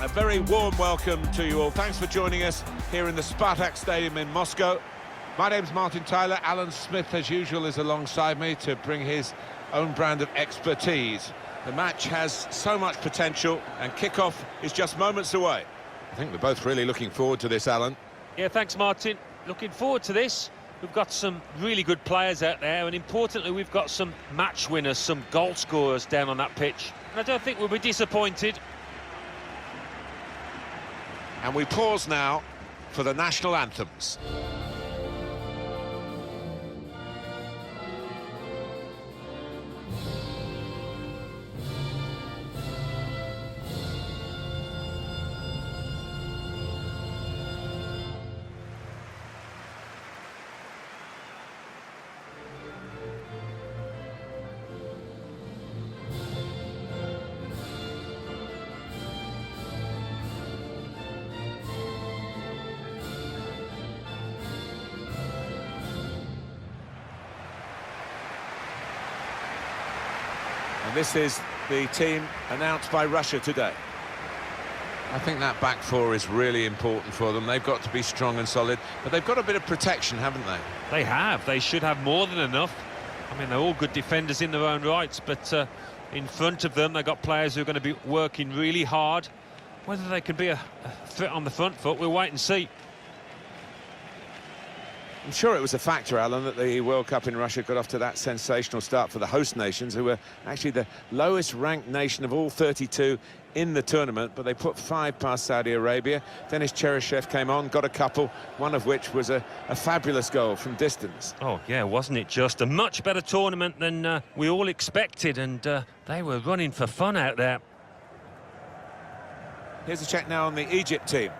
A very warm welcome to you all. Thanks for joining us here in the Spartak Stadium in Moscow. My name's Martin Tyler. Alan Smith, as usual, is alongside me to bring his own brand of expertise. The match has so much potential, and kick-off is just moments away. I think we're both really looking forward to this, Alan. Yeah, thanks, Martin. Looking forward to this. We've got some really good players out there, and importantly, we've got some match winners, some goal scorers down on that pitch. And I don't think we'll be disappointed. And we pause now for the national anthems. And this is the team announced by Russia today. I think that back four is really important for them. They've got to be strong and solid, but they've got a bit of protection, haven't they? They have. They should have more than enough. I mean, they're all good defenders in their own rights, but in front of them, they've got players who are going to be working really hard. Whether they can be a threat on the front foot, we'll wait and see. I'm sure it was a factor, Alan, that the World Cup in Russia got off to that sensational start for the host nations, who were actually the lowest-ranked nation of all 32 in the tournament, but they put 5 past Saudi Arabia. Denis Cheryshev came on, got a couple, one of which was a fabulous goal from distance. Oh, yeah, wasn't it just a much better tournament than we all expected, and they were running for fun out there. Here's a check now on the Egypt team.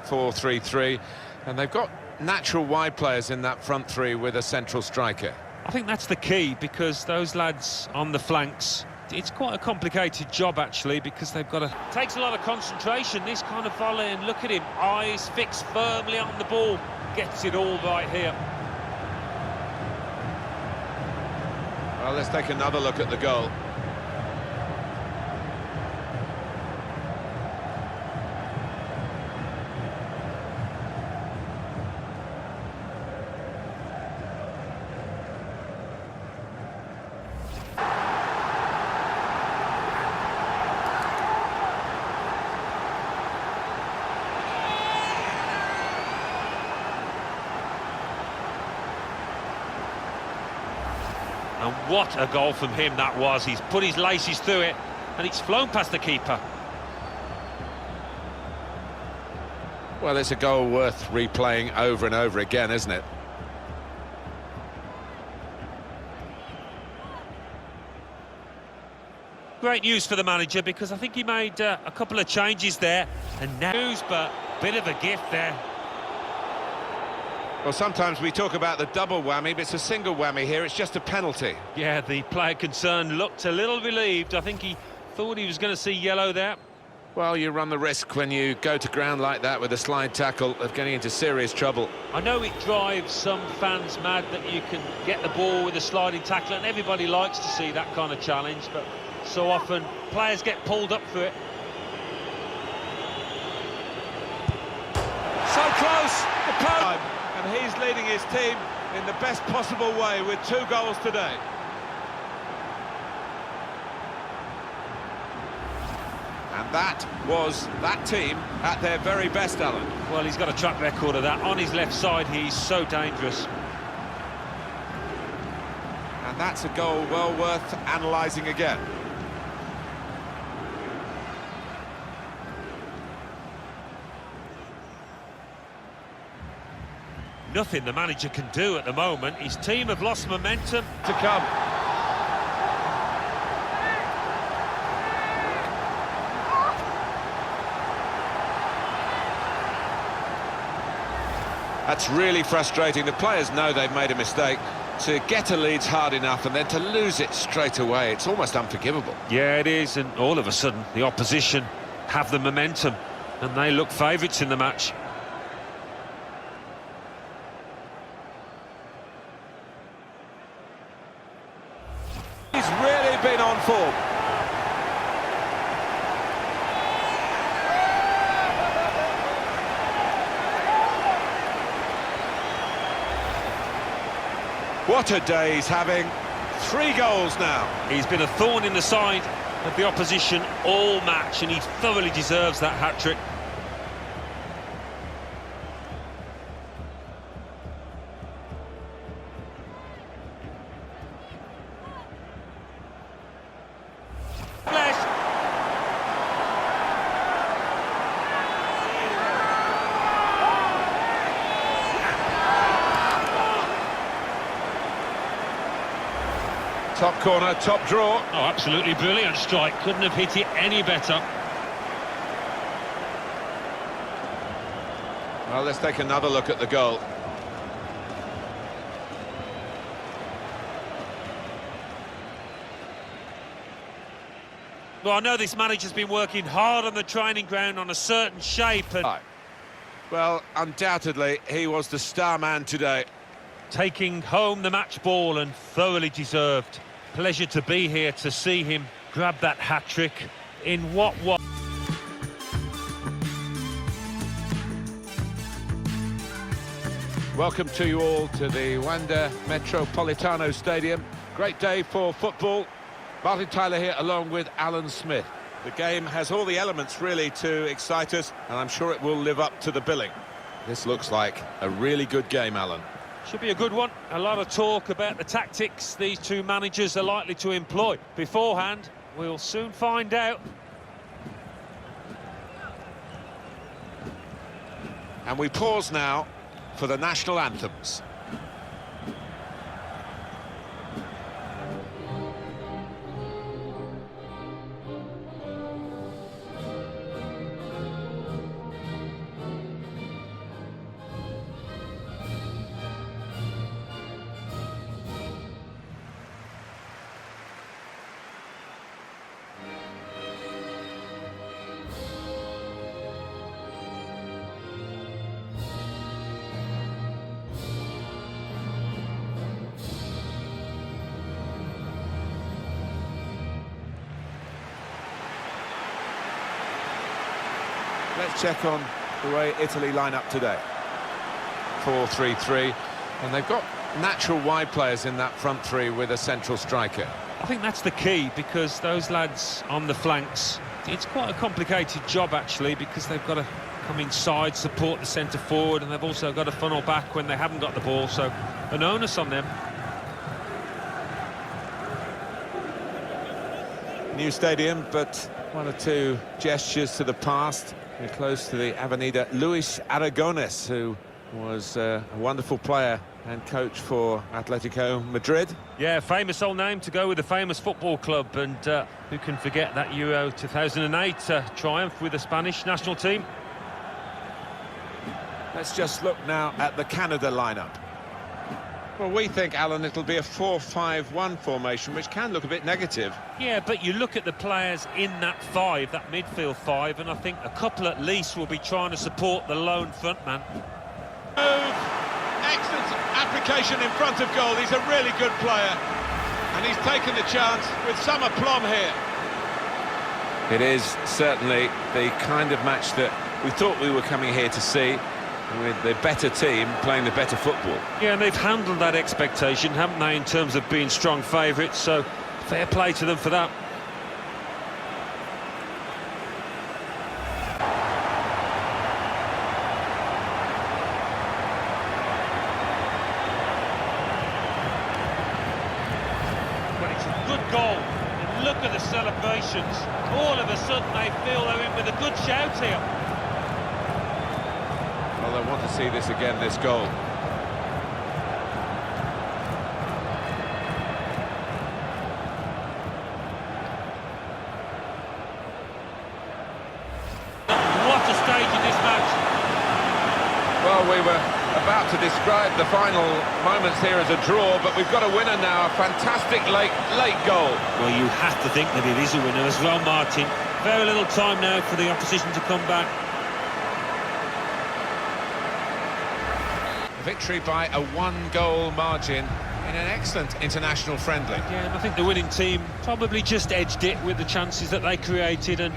4-3-3, and they've got natural wide players in that front three with a central striker. I think that's the key, because those lads on the flanks, it's quite a complicated job actually, because they've got to... Takes a lot of concentration, this kind of volley, and look at him, eyes fixed firmly on the ball, gets it all right here. Well, let's take another look at the goal. And what a goal from him that was. He's put his laces through it, and it's flown past the keeper. Well, it's a goal worth replaying over and over again, isn't it? Great news for the manager, because I think he made a couple of changes there. And now, but bit of a gift there. Well, sometimes we talk about the double whammy, but it's a single whammy here. It's just a penalty. Yeah, the player concerned looked a little relieved. I think he thought he was going to see yellow there. Well, you run the risk when you go to ground like that with a slide tackle of getting into serious trouble. I know it drives some fans mad that you can get the ball with a sliding tackle, and everybody likes to see that kind of challenge, but so often players get pulled up for it. So close! The post! And he's leading his team in the best possible way with 2 goals today. And that was that team at their very best, Alan. Well, he's got a track record of that. On his left side, he's so dangerous. And that's a goal well worth analysing again. Nothing the manager can do at the moment. His team have lost momentum. To come. That's really frustrating. The players know they've made a mistake. To get a lead's hard enough, and then to lose it straight away, it's almost unforgivable. Yeah, it is, and all of a sudden the opposition have the momentum, and they look favourites in the match. He's really been on form. What a day he's having. 3 goals now. He's been a thorn in the side of the opposition all match, and he thoroughly deserves that hat-trick. Top corner, top draw. Oh, absolutely brilliant strike. Couldn't have hit it any better. Well, let's take another look at the goal. Well, I know this manager's been working hard on the training ground on a certain shape, and well, undoubtedly, he was the star man today. Taking home the match ball, and thoroughly deserved. Pleasure to be here to see him grab that hat-trick in what was. Welcome to you all to the Wanda Metropolitano Stadium. Great day for football. Martin Tyler here along with Alan Smith. The game has all the elements really to excite us, and I'm sure it will live up to the billing. This looks like a really good game, Alan. Should be a good one. A lot of talk about the tactics these two managers are likely to employ. Beforehand, we'll soon find out. And we pause now for the national anthems. Let's check on the way Italy line up today. 4-3-3, and they've got natural wide players in that front three with a central striker. I think that's the key, because those lads on the flanks, it's quite a complicated job actually, because they've got to come inside, support the centre forward, and they've also got to funnel back when they haven't got the ball, so an onus on them. New stadium, but 1 or 2 gestures to the past. We're close to the Avenida Luis Aragonés, who was a wonderful player and coach for Atletico Madrid. Yeah, famous old name to go with a famous football club, and who can forget that Euro 2008 triumph with the Spanish national team. Let's just look now at the Canada lineup. Well, we think, Alan, it'll be a 4-5-1 formation, which can look a bit negative. Yeah, but you look at the players in that 5, that midfield 5, and I think a couple at least will be trying to support the lone front man. Move. Excellent application in front of goal. He's a really good player, and he's taken the chance with some aplomb here. It is certainly the kind of match that we thought we were coming here to see, with the better team playing the better football. Yeah, and they've handled that expectation, haven't they, in terms of being strong favourites, so fair play to them for that. But it's a good goal, and look at the celebrations. All of a sudden they feel they're in with a good shout here. Well, I want to see this again, this goal. What a stage in this match. Well, we were about to describe the final moments here as a draw, but we've got a winner now, a fantastic late goal. Well, you have to think that it is a winner as well, Martin. Very little time now for the opposition to come back. Victory by a 1-goal margin in an excellent international friendly. Yeah, and I think the winning team probably just edged it with the chances that they created and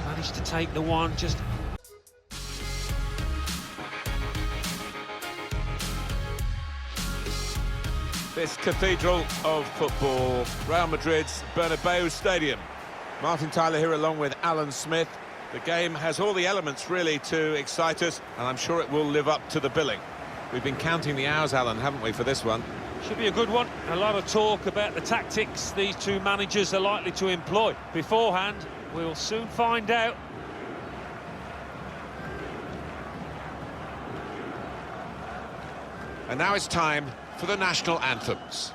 managed to take the one. Just This cathedral of football, Real Madrid's Bernabeu Stadium. Martin Tyler here along with Alan Smith. The game has all the elements really to excite us, and I'm sure it will live up to the billing. We've been counting the hours, Alan, haven't we, for this one? Should be a good one. A lot of talk about the tactics these two managers are likely to employ. Beforehand, we'll soon find out. And now it's time for the national anthems.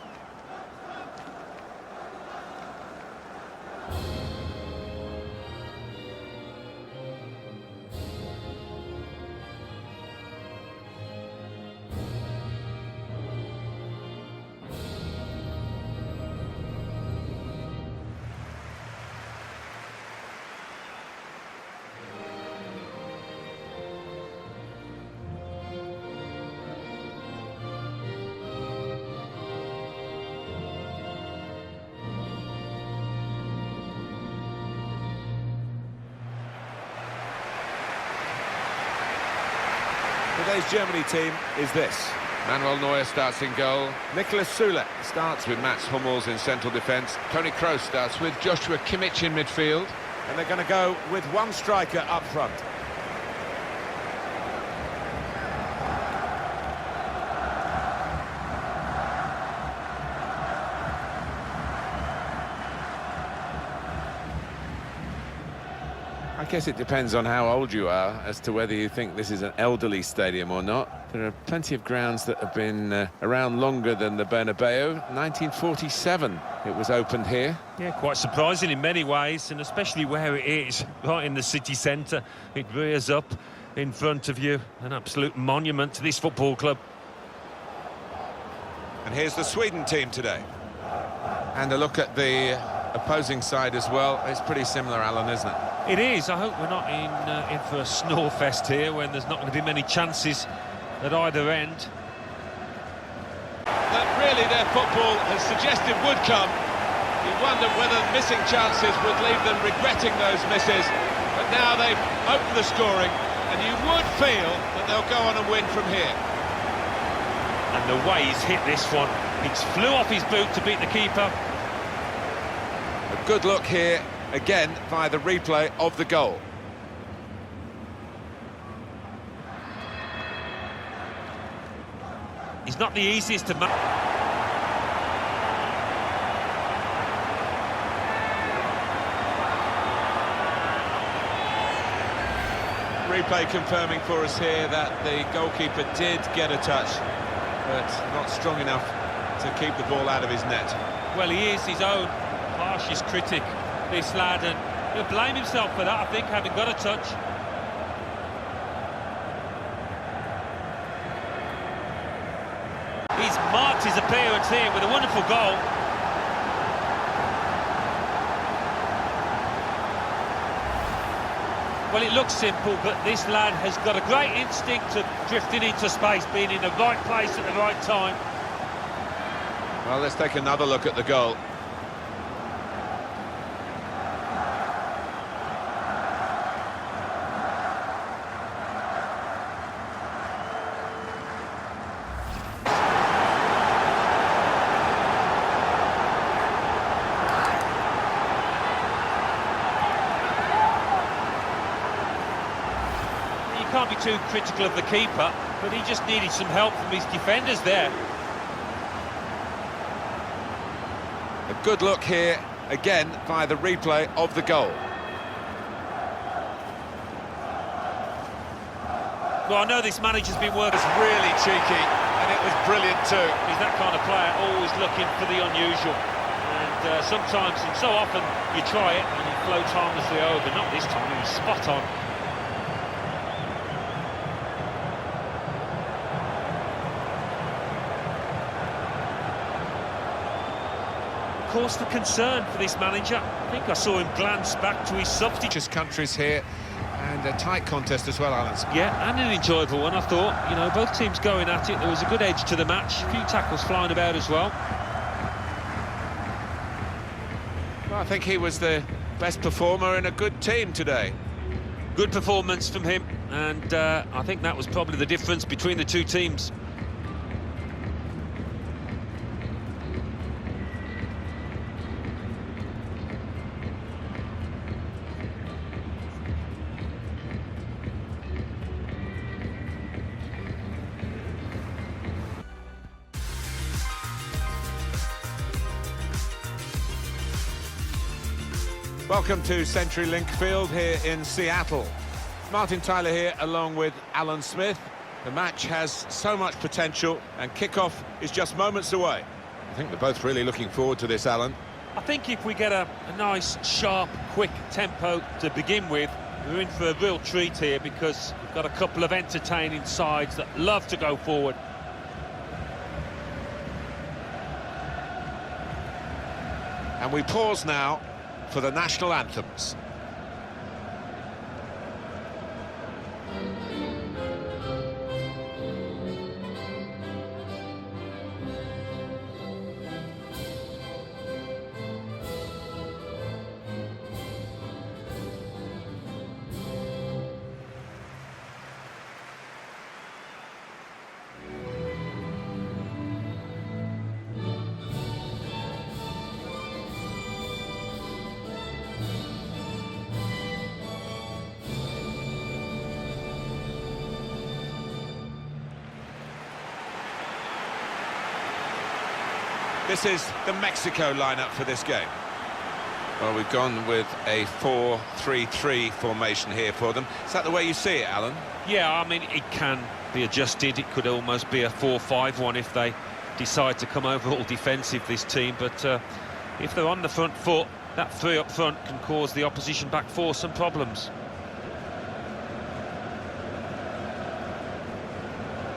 Today's Germany team is this. Manuel Neuer starts in goal. Niklas Süle starts with Mats Hummels in central defence. Toni Kroos starts with Joshua Kimmich in midfield. And they're going to go with one striker up front. I guess it depends on how old you are as to whether you think this is an elderly stadium or not. There are plenty of grounds that have been around longer than the Bernabeu. 1947 it was opened here. Yeah, quite surprising in many ways, and especially where it is, right in the city centre. It rears up in front of you, an absolute monument to this football club. And here's the Sweden team today. And a look at the opposing side as well. It's pretty similar, Alan, isn't it? It is. I hope we're not in for a snore fest here when there's not going to be many chances at either end. That really their football has suggested would come. You wonder whether missing chances would leave them regretting those misses. But now they've opened the scoring, and you would feel that they'll go on and win from here. And the way he's hit this one, he flew off his boot to beat the keeper. A good look here, again, via the replay of the goal. He's not the easiest to match. Replay confirming for us here that the goalkeeper did get a touch, but not strong enough to keep the ball out of his net. Well, he is his own harshest critic, this lad, and he'll blame himself for that, I think, having got a touch. He's marked his appearance here with a wonderful goal. Well, it looks simple, but this lad has got a great instinct of drifting into space, being in the right place at the right time. Well, let's take another look at the goal. Can't be too critical of the keeper, but he just needed some help from his defenders there. A good look here, again, via the replay of the goal. Well, I know this manager's been working. It's really cheeky, and it was brilliant too. He's that kind of player, always looking for the unusual. And sometimes, and so often, you try it and you float harmlessly over. Not this time, he was spot on. Of course, the concern for this manager, I think I saw him glance back to his substitute. Countries here, and a tight contest as well, Alan. Yeah, and an enjoyable one, I thought. You know, both teams going at it. There was a good edge to the match. A few tackles flying about as well. Well, I think he was the best performer in a good team today. Good performance from him, and I think that was probably the difference between the two teams. Welcome to CenturyLink Field here in Seattle. Martin Tyler here along with Alan Smith. The match has so much potential and kick-off is just moments away. I think we're both really looking forward to this, Alan. I think if we get a nice, sharp, quick tempo to begin with, we're in for a real treat here because we've got a couple of entertaining sides that love to go forward. And we pause now for the national anthems. This is the Mexico lineup for this game. Well, we've gone with a 4-3-3 formation here for them. Is that the way you see it, Alan? Yeah, I mean, it can be adjusted. It could almost be a 4-5-1 if they decide to come over all defensive, this team. But if they're on the front foot, that three up front can cause the opposition back four some problems.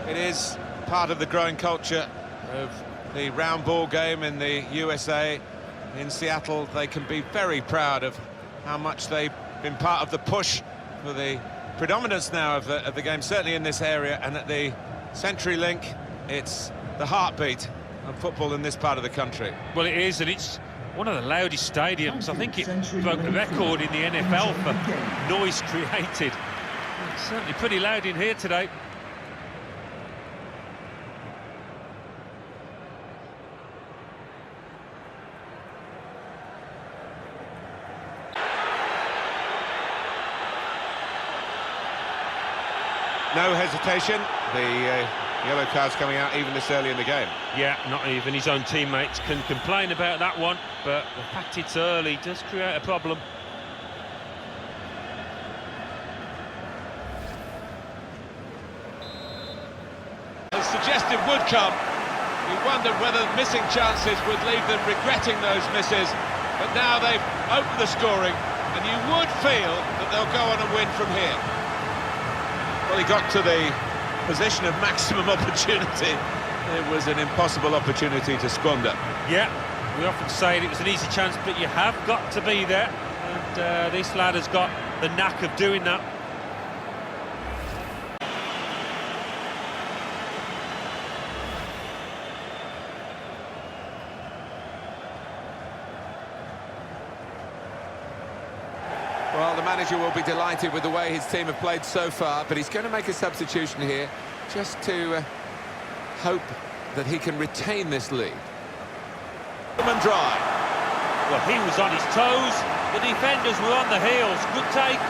It is part of the growing culture of the round ball game in the USA. In Seattle, they can be very proud of how much they've been part of the push for the predominance now of the game, certainly in this area. And at the CenturyLink, it's the heartbeat of football in this part of the country. Well, it is, and it's one of the loudest stadiums. I think it broke the record in the NFL for noise created. It's certainly pretty loud in here today. No hesitation. The yellow card's coming out even this early in the game. Yeah, not even his own teammates can complain about that one, but the fact it's early does create a problem. The suggestive would come. You wondered whether missing chances would leave them regretting those misses, but now they've opened the scoring, and you would feel that they'll go on and win from here. Well, he got to the position of maximum opportunity. It was an impossible opportunity to squander. Yeah, we often say it was an easy chance, but you have got to be there. And this lad has got the knack of doing that. Well, the manager will be delighted with the way his team have played so far, but he's going to make a substitution here just to hope that he can retain this lead. And dry. Well, he was on his toes, the defenders were on the heels. Good take.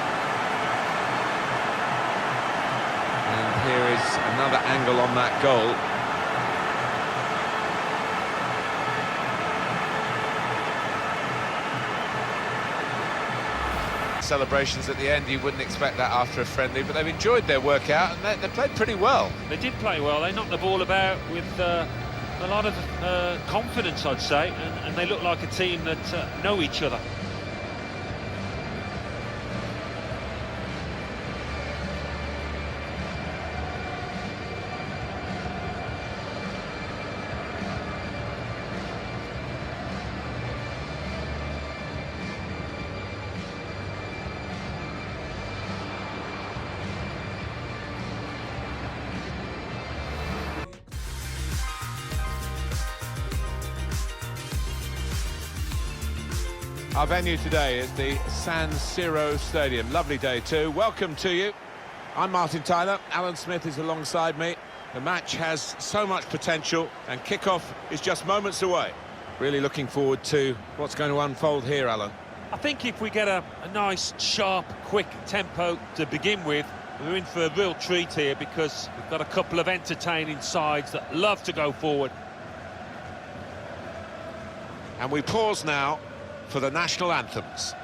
And here is another angle on that goal. Celebrations at the end, you wouldn't expect that after a friendly, but they've enjoyed their workout and they played pretty well. They did play well. They knocked the ball about with a lot of confidence, I'd say, and they look like a team that know each other. Our venue today is the San Siro Stadium. Lovely day too. Welcome to you. I'm Martin Tyler. Alan Smith is alongside me. The match has so much potential and kick-off is just moments away. Really looking forward to what's going to unfold here, Alan. I think if we get a nice, sharp, quick tempo to begin with, we're in for a real treat here because we've got a couple of entertaining sides that love to go forward. And we pause now for the national anthems.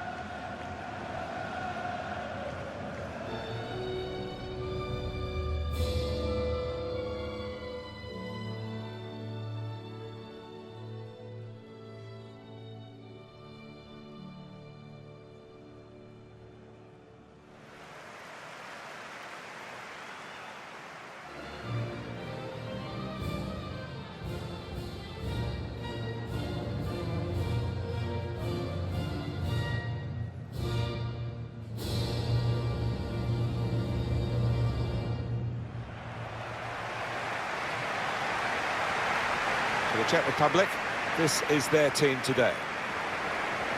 Czech Republic. This is their team today.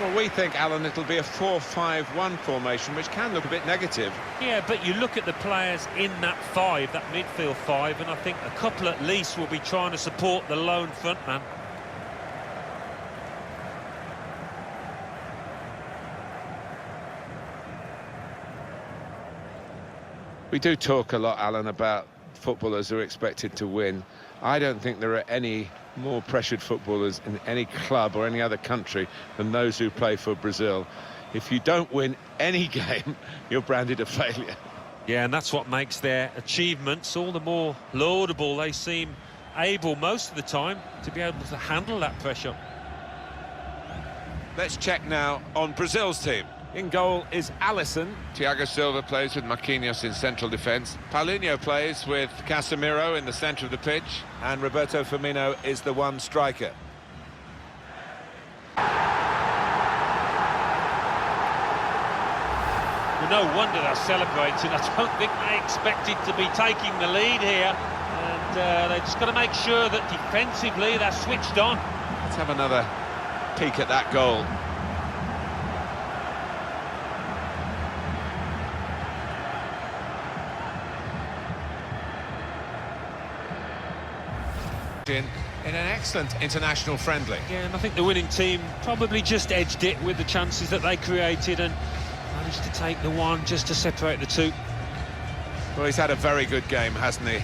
Well, we think, Alan, it'll be a 4-5-1 formation, which can look a bit negative. Yeah, but you look at the players in that five, that midfield five, and I think a couple at least will be trying to support the lone frontman. We do talk a lot, Alan, about footballers who are expected to win. I don't think there are any more pressured footballers in any club or any other country than those who play for Brazil. If you don't win any game, you're branded a failure. Yeah, and that's what makes their achievements all the more laudable. They seem able most of the time to be able to handle that pressure. Let's check now on Brazil's team. In goal is Alisson. Thiago Silva plays with Marquinhos in central defence. Paulinho plays with Casemiro in the centre of the pitch. And Roberto Firmino is the one striker. Well, no wonder they're celebrating. I don't think they expected to be taking the lead here. And they've just got to make sure that defensively they're switched on. Let's have another peek at that goal. In an excellent international friendly. Yeah, and I think the winning team probably just edged it with the chances that they created and managed to take the one just to separate the two. Well, he's had a very good game, hasn't he?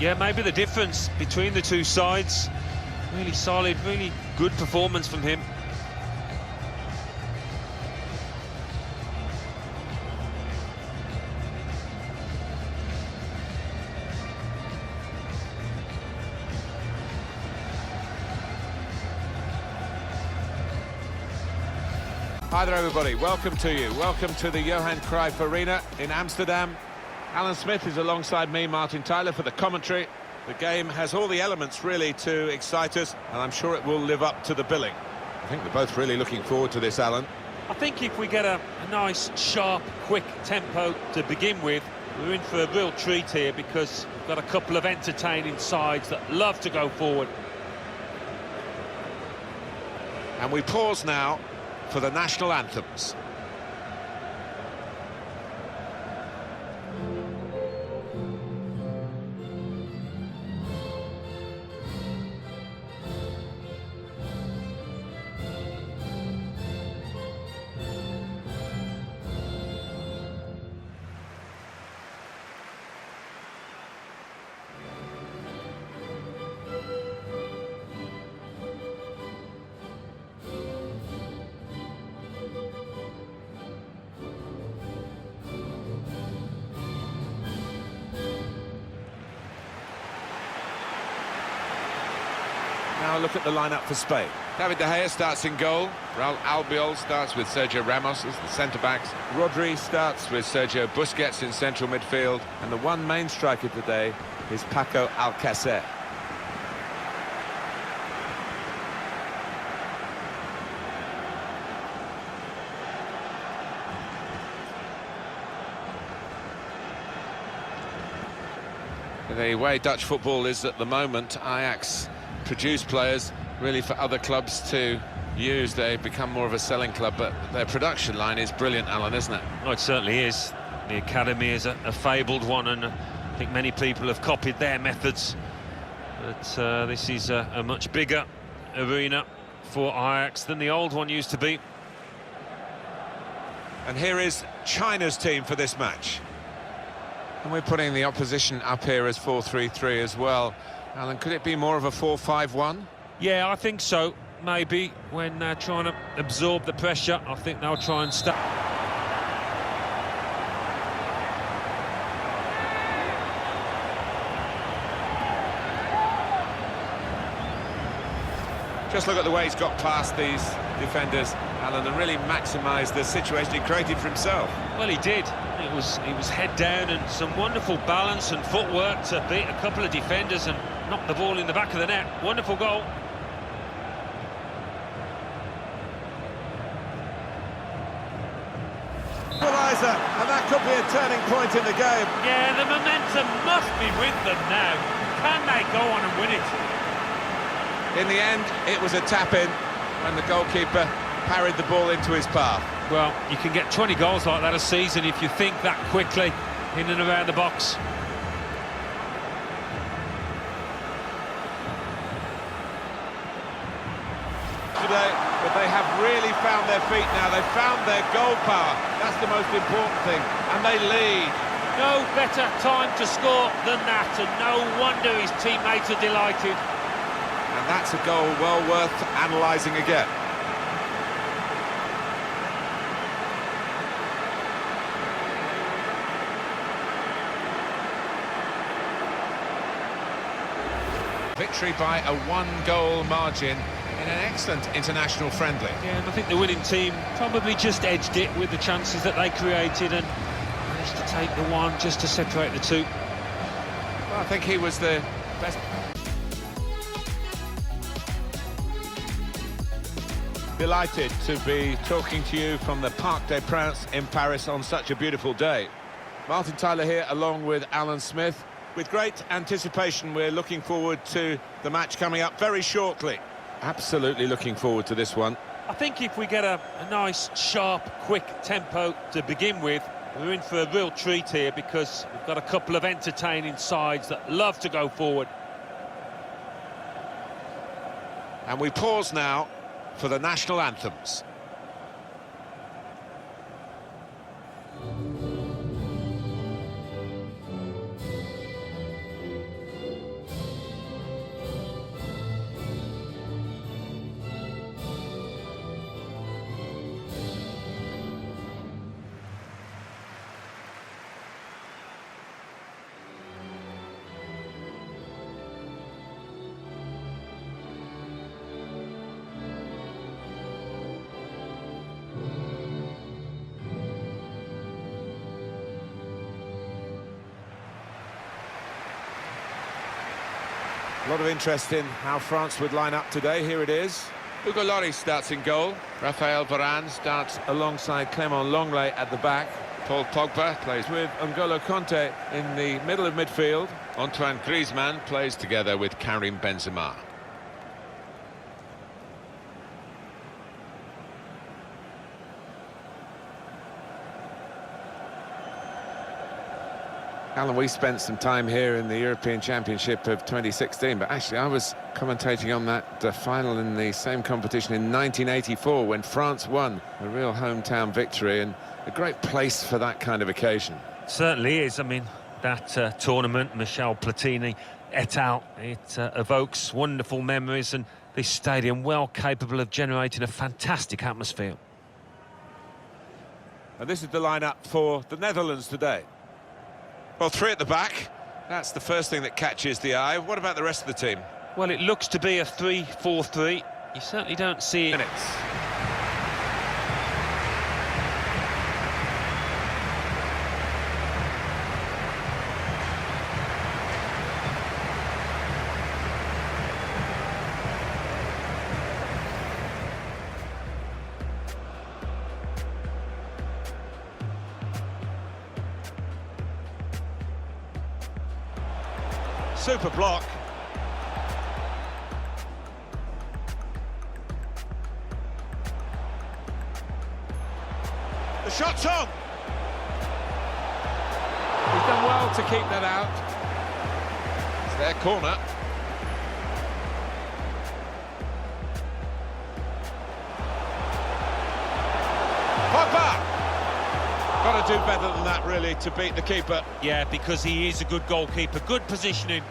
Yeah, maybe the difference between the two sides. Really solid, really good performance from him. Hi there, everybody. Welcome to you. Welcome to the Johan Cruyff Arena in Amsterdam. Alan Smith is alongside me, Martin Tyler, for the commentary. The game has all the elements, really, to excite us, and I'm sure it will live up to the billing. I think we're both really looking forward to this, Alan. I think if we get a nice, sharp, quick tempo to begin with, we're in for a real treat here because we've got a couple of entertaining sides that love to go forward. And we pause now for the national anthems. Now look at the lineup for Spain. David De Gea starts in goal. Raul Albiol starts with Sergio Ramos as the centre-backs. Rodri starts with Sergio Busquets in central midfield. And the one main striker today is Paco Alcácer. The way Dutch football is at the moment, Ajax produce players really for other clubs to use. They become more of a selling club, but their production line is brilliant, Alan, isn't it? Oh, it certainly is. The academy is a fabled one, and I think many people have copied their methods. But this is a much bigger arena for Ajax than the old one used to be. And here is China's team for this match. And we're putting the opposition up here as 4-3-3 as well. Alan, could it be more of a 4-5-1? Yeah, I think so. Maybe when they're trying to absorb the pressure, I think they'll try and stop. Just look at the way he's got past these defenders, Alan, and really maximised the situation he created for himself. Well, he did. He was head down and some wonderful balance and footwork to beat a couple of defenders and knock the ball in the back of the net. Wonderful goal. Equaliser, and that could be a turning point in the game. Yeah, the momentum must be with them now. Can they go on and win it? In the end, it was a tap-in when the goalkeeper parried the ball into his path. Well, you can get 20 goals like that a season if you think that quickly in and around the box. Today, but they have really found their feet now. They've found their goal power. That's the most important thing. And they lead. No better time to score than that, and no wonder his teammates are delighted. And that's a goal well worth analysing again. Victory by a one-goal margin in an excellent international friendly. Yeah, and I think the winning team probably just edged it with the chances that they created and managed to take the one just to separate the two. Well, I think he was the best. Delighted to be talking to you from the Parc des Princes in Paris on such a beautiful day. Martin Tyler here along with Alan Smith. With great anticipation, we're looking forward to the match coming up very shortly. Absolutely looking forward to this one. I think if we get a nice, sharp, quick tempo to begin with, we're in for a real treat here because we've got a couple of entertaining sides that love to go forward. And we pause now for the national anthems. A lot of interest in how France would line up today. Here it is. Hugo Lloris starts in goal. Raphael Varane starts alongside Clément Lenglet at the back. Paul Pogba plays with N'Golo Kanté in the middle of midfield. Antoine Griezmann plays together with Karim Benzema. Alan, we spent some time here in the European Championship of 2016, but actually I was commentating on that final in the same competition in 1984 when France won, a real hometown victory, and a great place for that kind of occasion. Certainly is. I mean, that tournament, Michel Platini et al., it evokes wonderful memories, and this stadium well capable of generating a fantastic atmosphere. And this is the lineup for the Netherlands today. Well, three at the back. That's the first thing that catches the eye. What about the rest of the team? Well, it looks to be a 3-4-3. You certainly don't see it. Minutes. Super block. The shot's on. He's done well to keep that out. It's their corner. Pogba! Got to do better than that, really, to beat the keeper. Yeah, because he is a good goalkeeper. Good positioning.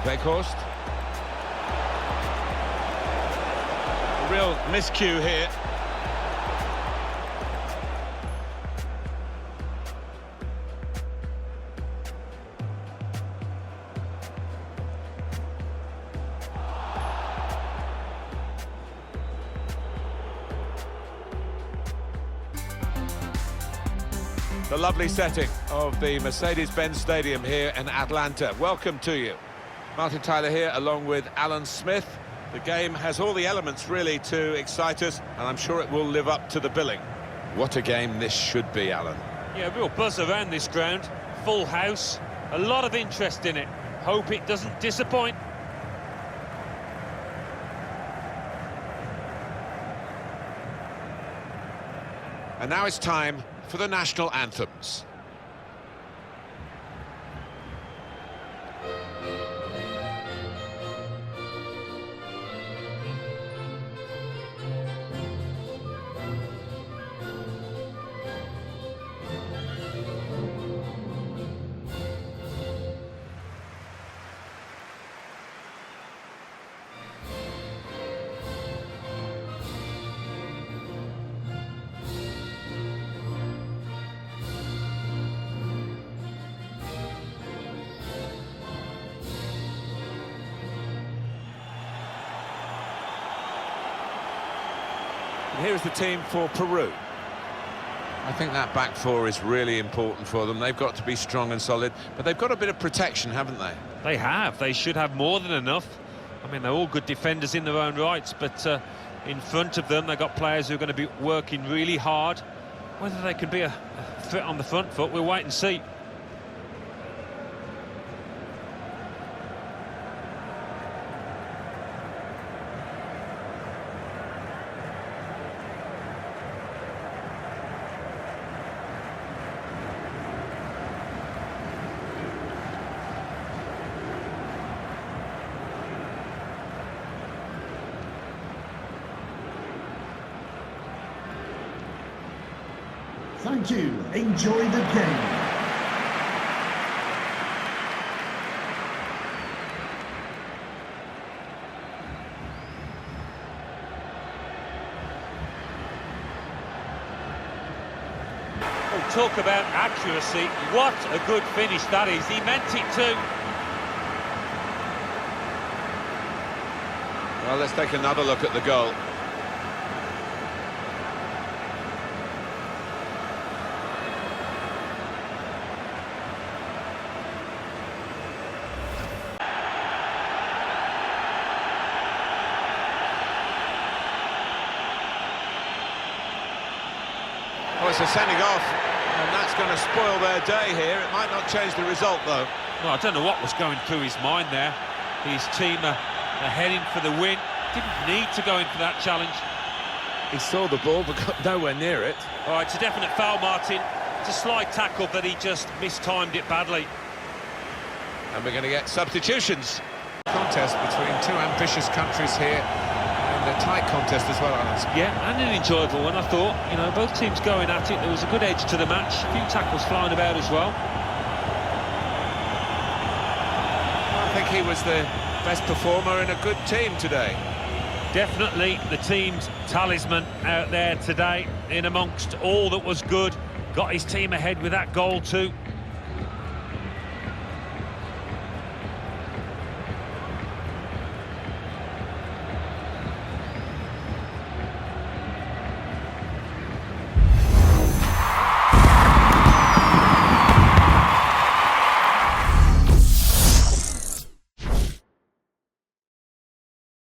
Weghorst. A real miscue here. The lovely setting of the Mercedes-Benz Stadium here in Atlanta. Welcome to you. Martin Tyler here along with Alan Smith. The game has all the elements really to excite us, and I'm sure it will live up to the billing. What a game this should be, Alan. Yeah, real buzz around this ground. Full house. A lot of interest in it. Hope it doesn't disappoint. And now it's time for the national anthems. Here's the team for Peru. I think that back four is really important for them. They've got to be strong and solid, but they've got a bit of protection, haven't they? They have. They should have more than enough. I mean, they're all good defenders in their own rights, but in front of them, they've got players who are going to be working really hard. Whether they can be a fit on the front foot, we'll wait and see. Thank you. Enjoy the game. Oh, talk about accuracy. What a good finish that is. He meant it too. Well, let's take another look at the goal. Oh, it's a sending off, and that's going to spoil their day here. It might not change the result, though. No, I don't know what was going through his mind there. His team are heading for the win. Didn't need to go in for that challenge. He saw the ball, but got nowhere near it. All right, it's a definite foul, Martin. It's a slide tackle, but he just mistimed it badly. And we're going to get substitutions. Contest between two ambitious countries here. A tight contest as well, Alan. Yeah, and an enjoyable one, I thought. You know, both teams going at it. There was a good edge to the match. A few tackles flying about as well. I think he was the best performer in a good team today. Definitely the team's talisman out there today, in amongst all that was good. Got his team ahead with that goal too.